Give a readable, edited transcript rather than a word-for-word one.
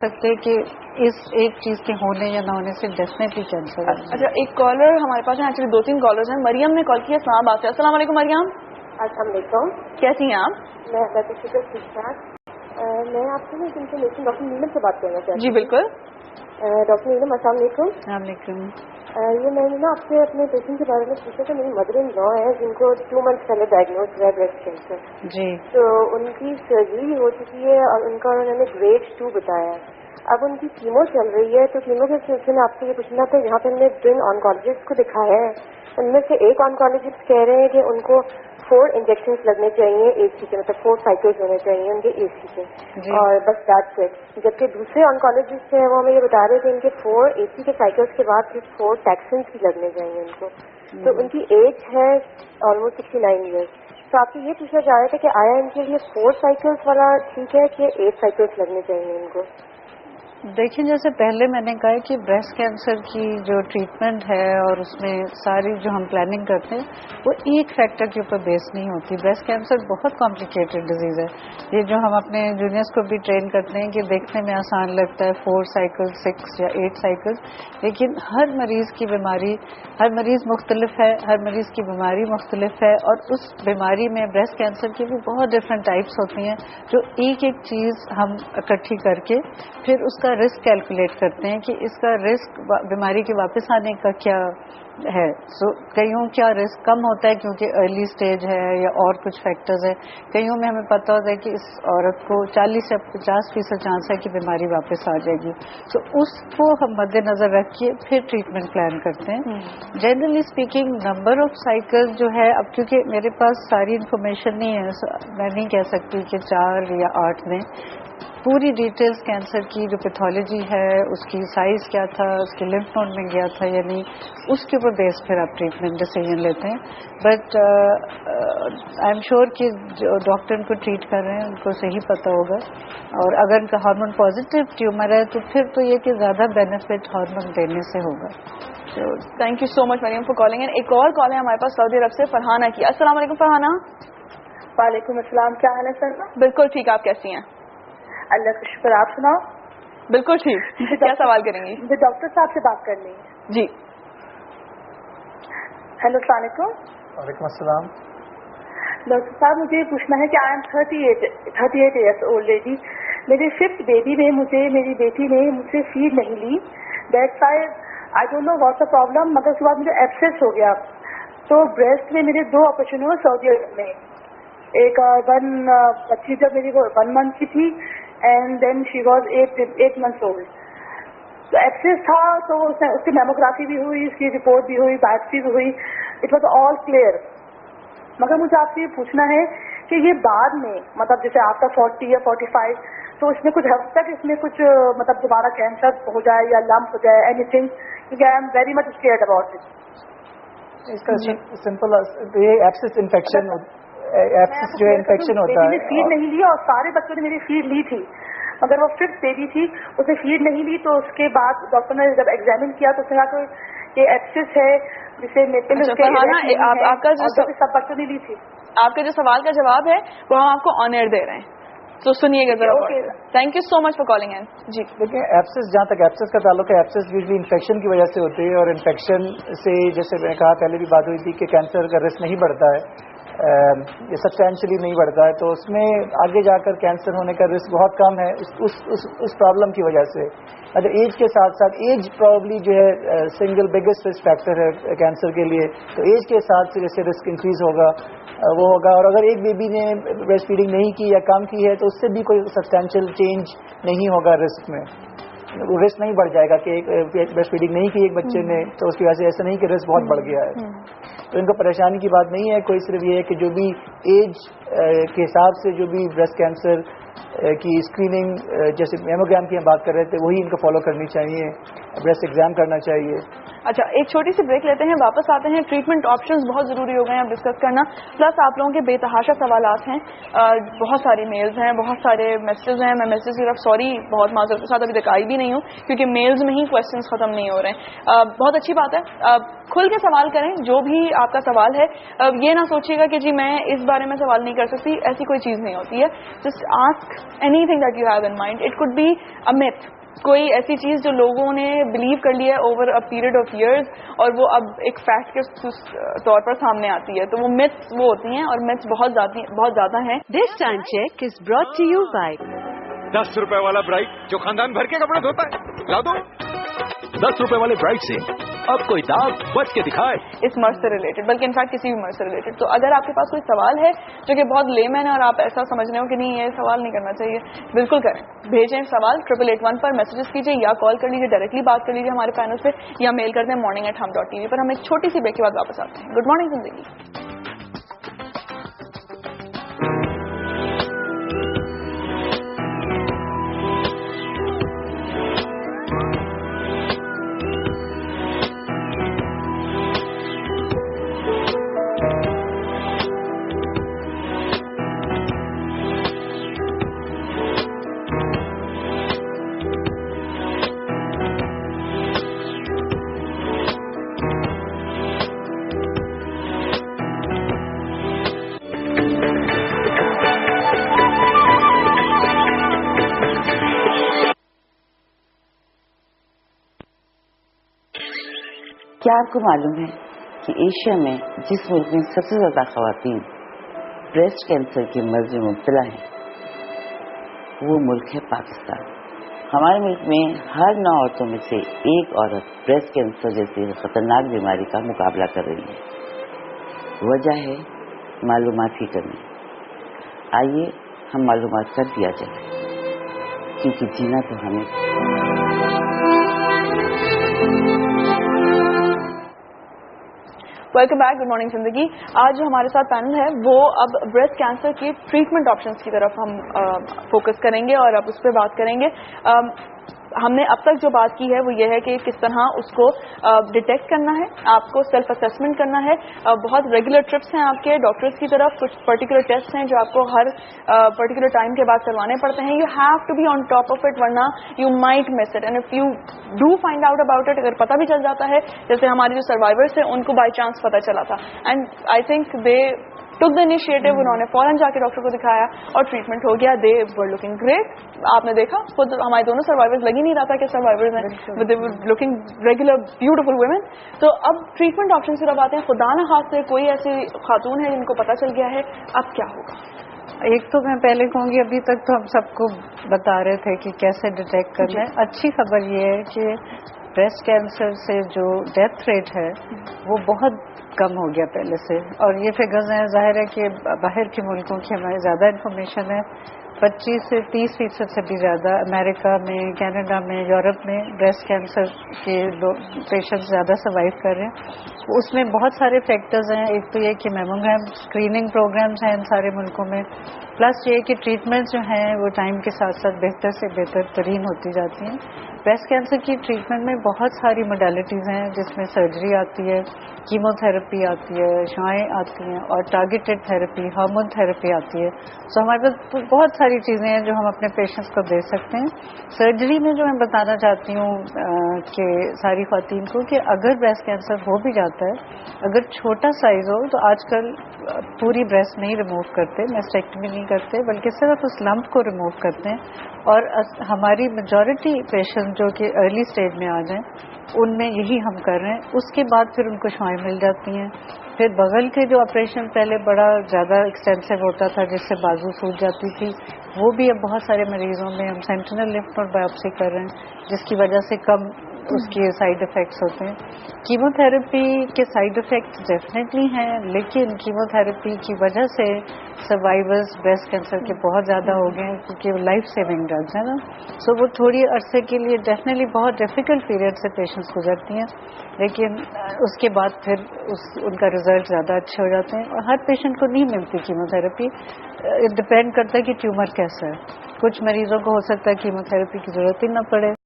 سکتے کہ اس ایک چیز کے ہونے یا نہ ہونے سے ڈیفینیٹلی کینسر ہے. اچھا، ایک کالر ہمارے پاس ہیں، ایکچولی 2-3 کالرز ہیں. مریم نے کال کیا اسلام آباد سے. السلام علیکم مریم. السلام علیکم. کیسی ہیں آپ؟ میں شکر ٹھیک ٹھاک. میں آپ سے انفارمیشن ڈاکٹر نیلم سے بات کرنا چاہتی ہوں. جی بالکل. ڈاکٹر نیلم السلام علیکم. السلام علیکم. یہ میں نے نا آپ سے اپنے پیشنٹ کے بارے میں پوچھا تھا. میری مدر ان لا ہے جن کو 2 months پہلے ڈائگنوز ہوا بریسٹ کینسر. جی. تو ان کی سرجری ہو چکی ہے اور ان کا انہوں نے گریڈ 2 بتایا. اب ان کی کیمو چل رہی ہے، تو کیمو کے سلسلے میں آپ سے یہ پوچھنا تھا. یہاں پہ ہم نے 2 آنکالوجسٹ کو دکھایا ہے. ان میں سے ایک آنکالوجسٹ کہہ رہے ہیں کہ ان کو 4 انجیکشنز لگنے چاہیے اے سی کے، مطلب 4 سائیکلز ہونے چاہیے ان کے اے سی کے، اور بس دیٹس اٹ. جبکہ دوسرے آنکالوجسٹ ہیں وہ ہمیں یہ بتا رہے تھے ان کے 4 اے سی کے سائیکلز کے بعد پھر 4 ٹیکسنز بھی لگنے چاہیے ان کو. تو ان کی ایج ہے آلموسٹ 69 ایئرس. تو آپ سے یہ پوچھنا چاہ رہے تھے کہ آیا ان کے لیے 4 سائیکلز والا ٹھیک ہے کہ 8 سائیکلز لگنے چاہیے ان کو؟ دیکھیں، جیسے پہلے میں نے کہا کہ بریسٹ کینسر کی جو ٹریٹمنٹ ہے اور اس میں ساری جو ہم پلاننگ کرتے ہیں وہ ایک فیکٹر کے اوپر بیس نہیں ہوتی. بریسٹ کینسر بہت کمپلیکیٹڈ ڈیزیز ہے. یہ جو ہم اپنے جونیئرس کو بھی ٹرین کرتے ہیں کہ دیکھنے میں آسان لگتا ہے 4 سائیکل 6 یا 8 سائیکل، لیکن ہر مریض کی بیماری، ہر مریض مختلف ہے، ہر مریض کی بیماری مختلف ہے، اور اس بیماری میں بریسٹ کینسر کی بھی بہت ڈفرینٹ ٹائپس ہوتی ہیں جو ایک ایک چیز ہم اکٹھی کر کے پھر اس کا رسک کیلکولیٹ کرتے ہیں کہ اس کا رسک بیماری کے واپس آنے کا کیا ہے. سو کئیوں کیا رسک کم ہوتا ہے کیونکہ ارلی سٹیج ہے یا اور کچھ فیکٹرز ہیں. کئیوں میں ہمیں پتہ ہوتا ہے کہ اس عورت کو 40 سے 50% چانس ہے کہ بیماری واپس آ جائے گی. سو اس کو ہم مد نظر رکھ کے پھر ٹریٹمنٹ پلان کرتے ہیں. Generally speaking number of cycle جو ہے، اب کیونکہ میرے پاس ساری انفارمیشن نہیں ہے، میں نہیں کہہ سکتی کہ 4 یا 8 میں پوری ڈیٹیلز کینسر کی جو پیتھولوجی ہے، اس کی سائز کیا تھا، اس کے لمف نوڈ میں گیا تھا یا نہیں، اس کے اوپر بیس پھر آپ ٹریٹمنٹ ڈیسیژن لیتے ہیں. بٹ آئی ایم شیور کہ جو ڈاکٹر ان کو ٹریٹ کر رہے ہیں ان کو صحیح پتہ ہوگا. اور اگر ان کا ہارمون پازیٹیو ٹیومر ہے تو پھر تو یہ کہ زیادہ بینیفٹ ہارمون دینے سے ہوگا. Thank you so much Maryam for calling. And ایک اور کال ہے ہمارے پاس سعودی عرب سے، فرحانہ کی. السلام علیکم فرحانہ. وعلیکم السلام. کیا حال ہے سر؟ بالکل ٹھیک، آپ کیسی ہیں؟ اللہ کا شکر. آپ سناؤ؟ بالکل ٹھیک. کیا سوال کریں گی؟ مجھے ڈاکٹر صاحب سے بات کرنی ہے. جی. ہیلو، السلام علیکم. وعلیکم السلام. ڈاکٹر صاحب مجھے یہ پوچھنا ہے کہ I am 38 years old lady. میرے 5th بیبی میں میری بیٹی نے مجھ سے فیڈ نہیں لی. That's why I don't know what's the problem. مگر اس کے بعد مجھے ایبسیس ہو گیا. تو بریسٹ میں میرے 2 آپریشن ہوئے سعودی عرب میں. ایک بچی جب میری 1 month کی تھی، and then she was 8 months old. تو ایبسیس تھا، تو اس کی میموگرافی بھی ہوئی، اس کی رپورٹ بھی ہوئی، بایوپسی بھی ہوئی. It was all clear. مگر مجھے آپ سے یہ پوچھنا ہے کہ یہ بعد میں مطلب جیسے آپ کا 40 یا 45، تو اس میں کچھ حد تک اس میں کچھ مطلب دوبارہ کینسر ہو جائے یا لمپ ہو جائے، اینی تھنگ، کیونکہ I am very much scared about it. اس کا سمپل یہ ایبسس انفیکشن، ایبسس جو انفیکشن ہوتا ہے. فیڈ نہیں لیا اور سارے بچوں نے میری فیڈ لی تھی، مگر وہ 5th بیبی تھی، اسے فیڈ نہیں لی. تو اس کے بعد ڈاکٹر نے جب ایگزامن کیا تو اس نے کہا کہ یہ ایبسس ہے جسے آپ کا جو سب بچوں نے لی تھی. آپ کے جو سوال کا جواب ہے وہ ہم آپ کو آن ایئر دے رہے ہیں، تو سنیے گا ذرا. Thank you so much for calling. جی دیکھیں، ایبسس جہاں تک ایبسس کا تعلق ہے، ایبسس یوزلی انفیکشن کی وجہ سے ہوتی ہے، اور انفیکشن سے جیسے میں نے کہا پہلے بھی بات ہوئی تھی کہ کینسر کا رسک نہیں بڑھتا ہے، یہ سبسٹینشلی نہیں بڑھتا ہے. تو اس میں آگے جا کر کینسر ہونے کا رسک بہت کم ہے اس پرابلم کی وجہ سے. اگر ایج کے ساتھ ساتھ ایج پرابلی جو ہے سنگل بگیسٹ رسک فیکٹر ہے کینسر کے لیے، تو ایج کے ساتھ سے جیسے رسک انکریز ہوگا وہ ہوگا. اور اگر ایک بیبی نے بریسٹ فیڈنگ نہیں کی یا کم کی ہے تو اس سے بھی کوئی سبسٹینشیل چینج نہیں ہوگا رسک میں. رسک نہیں بڑھ جائے گا کہ بریسٹ فیڈنگ نہیں کی ایک بچے نے تو اس کی وجہ سے ایسا نہیں کہ رسک بہت بڑھ گیا ہے. تو ان کو پریشانی کی بات نہیں ہے کوئی، صرف یہ ہے کہ جو بھی ایج کے حساب سے جو بھی بریسٹ کینسر کی اسکریننگ جیسے میموگرام کی ہم بات کر رہے تھے وہی ان کو فالو کرنی چاہیے، بریسٹ ایگزام کرنا چاہیے. اچھا، ایک چھوٹی سی بریک لیتے ہیں، واپس آتے ہیں. ٹریٹمنٹ آپشنز بہت ضروری ہو گئے ہیں اب ڈسکس کرنا، پلس آپ لوگوں کے بے تحاشا سوالات ہیں، بہت ساری میلز ہیں، بہت سارے میسیجز ہیں. میں میسیج کی طرف سوری بہت معذرت کے ساتھ ابھی تک آئی بھی نہیں ہوں کیونکہ میلز میں ہی کویشچنز ختم نہیں ہو رہے ہیں. بہت اچھی بات ہے، کھل کے سوال کریں جو بھی آپ کا سوال ہے. یہ نہ سوچیے گا کہ جی میں اس بارے میں سوال نہیں کر سکتی، ایسی کوئی چیز نہیں ہوتی ہے. Just ask ask anything that you have in mind. It could be a myth, کوئی ایسی چیز جو لوگوں نے بلیو کر لیا ہے over a period of years اور وہ اب ایک فیکٹ کے طور پر سامنے آتی ہے, تو وہ myths وہ ہوتی ہیں, اور myths بہت زیادہ ہیں. This time check is brought to you by 10 روپے والا برائٹ جو خاندان بھر کے کپڑے دھوتا ہے, لا دو 10 روپے والے برائٹ سے اب کوئی داغ بچ کے دکھائے. اس مرض سے ریلیٹڈ, بلکہ انفیکٹ کسی بھی مرض سے ریلیٹڈ. تو اگر آپ کے پاس کوئی سوال ہے جو کہ بہت لیمن ہے اور آپ ایسا سمجھ رہے ہو کہ نہیں یہ سوال نہیں کرنا چاہیے, بالکل کریں, بھیجیں سوال 8881 پر میسیجز کیجیے یا کال کر لیجیے, ڈائریکٹلی بات کر لیجیے ہمارے پینل سے, یا میل کر دیں morning@hum.tv پر. ہم ایک چھوٹی سی بریک کے بعد واپس آتے ہیں. گڈ مارننگ زندگی. کیا آپ کو معلوم ہے کہ ایشیا میں جس ملک میں سب سے زیادہ خواتین بریسٹ کینسر کی مرض میں مبتلا ہیں وہ ملک ہے پاکستان. ہمارے ملک میں ہر 9 عورتوں میں سے ایک عورت بریسٹ کینسر جیسی خطرناک بیماری کا مقابلہ کر رہی ہے. وجہ ہے معلومات کی کمی. آئیے ہم معلومات کر دیا جائے, کیونکہ جینا تو ہمیں. ویلکم بیک, گڈ مارننگ زندگی. آج جو ہمارے ساتھ پینل ہے وہ اب بریسٹ کینسر کی ٹریٹمنٹ آپشنس کی طرف ہم فوکس کریں گے اور اب اس پہ بات کریں گے. ہم نے اب تک جو بات کی ہے وہ یہ ہے کہ کس طرح اس کو ڈیٹیکٹ کرنا ہے, آپ کو سیلف اسیسمنٹ کرنا ہے. بہت ریگولر ٹرپس ہیں آپ کے ڈاکٹرز کی طرف, کچھ پرٹیکولر ٹیسٹ ہیں جو آپ کو ہر پرٹیکولر ٹائم کے بعد کروانے پڑتے ہیں. You have to be on top of it, ورنہ you might miss it. And if you do find out about it, اگر پتہ بھی چل جاتا ہے, جیسے ہمارے جو سروائیورس ہیں ان کو بائی چانس پتہ چلا تھا, and I think they took the initiative, انہوں نے فوراً جا کے ڈاکٹر کو دکھایا اور ٹریٹمنٹ ہو گیا. دے ور لکنگ گریٹ. آپ نے دیکھا خود ہمارے دونوں سروائیورز, لگ ہی نہیں رہا تھا کہ سروائیورز ہیں, they were looking regular beautiful women. تو اب ٹریٹمنٹ آپشن کی طرف آتے ہیں. خدا نہ خاصے کوئی ایسی خاتون ہے جن کو پتہ چل گیا ہے, اب کیا ہوگا؟ ایک تو میں پہلے کہوں گی, ابھی تک تو ہم سب کو بتا رہے تھے کہ کیسے ڈیٹیکٹ کرنا ہے. اچھی خبر یہ ہے کہ بریسٹ کینسر سے جو ڈیتھ ریٹ ہے وہ بہت کم ہو گیا پہلے سے, اور یہ فگرز ہیں. ظاہر ہے کہ باہر کے ملکوں کی ہمیں زیادہ انفارمیشن ہے. 25 سے 30% سے بھی زیادہ امریکہ میں, کینیڈا میں, یورپ میں بریسٹ کینسر کے پیشنٹ زیادہ سروائیو کر رہے ہیں. اس میں بہت سارے فیکٹرز ہیں. ایک تو یہ کہ میموگرام اسکریننگ پروگرامز ہیں ان سارے ملکوں میں, پلس یہ کہ ٹریٹمنٹ جو ہیں وہ ٹائم کے ساتھ ساتھ بہتر سے بہتر ترین ہوتی جاتی ہیں. بریسٹ کینسر کی ٹریٹمنٹ میں بہت ساری موڈیلٹیز ہیں, جس میں سرجری آتی ہے, کیمو تھراپی آتی ہے, شعاعیں آتی ہیں, اور ٹارگیٹڈ تھراپی, ہارمون تھراپی آتی ہے. سو ہمارے پاس بہت ساری چیزیں ہیں جو ہم اپنے پیشنٹس کو دے سکتے ہیں. سرجری میں جو میں بتانا چاہتی ہوں کہ ساری خواتین کو, کہ اگر بریسٹ کینسر ہو بھی جاتا ہے, اگر چھوٹا سائز ہو تو آج کل پوری بریسٹ نہیں ریموو کرتے, میسٹیکٹمی نہیں کرتے, بلکہ صرف اس لمپ کو ریموو کرتے ہیں. اور ہماری میجورٹی پیشنٹ جو کہ ارلی اسٹیج میں آ جائیں ان میں یہی ہم کر رہے ہیں. اس کے بعد پھر ان کو شعاعیں مل جاتی ہیں. پھر بغل کے جو آپریشن پہلے بڑا زیادہ ایکسٹینسو ہوتا تھا جس سے بازو پھوٹ جاتی تھی, وہ بھی اب بہت سارے مریضوں میں ہم سینٹینل لمف نوڈ بایوپسی کر رہے ہیں, جس کی وجہ سے کم اس کے سائیڈ افیکٹس ہوتے ہیں. کیمو تھراپی کے سائیڈ افیکٹس ڈیفینیٹلی ہیں, لیکن کیمو تھراپی کی وجہ سے سروائیورز بریسٹ کینسر کے بہت زیادہ ہو گئے ہیں, کیونکہ وہ لائف سیونگ ڈرگز ہیں نا. سو وہ تھوڑی عرصے کے لیے ڈیفینیٹلی بہت ڈیفیکلٹ پیریڈ سے پیشنٹس گزرتی ہیں, لیکن اس کے بعد پھر ان کا رزلٹ زیادہ اچھے ہو جاتے ہیں. اور ہر پیشنٹ کو نہیں ملتی کیمو تھراپی, ڈپینڈ کرتا ہے کہ ٹیومر کیسا ہے. کچھ مریضوں کو ہو سکتا ہے کیمو تھراپی کی ضرورت ہی نہ پڑے.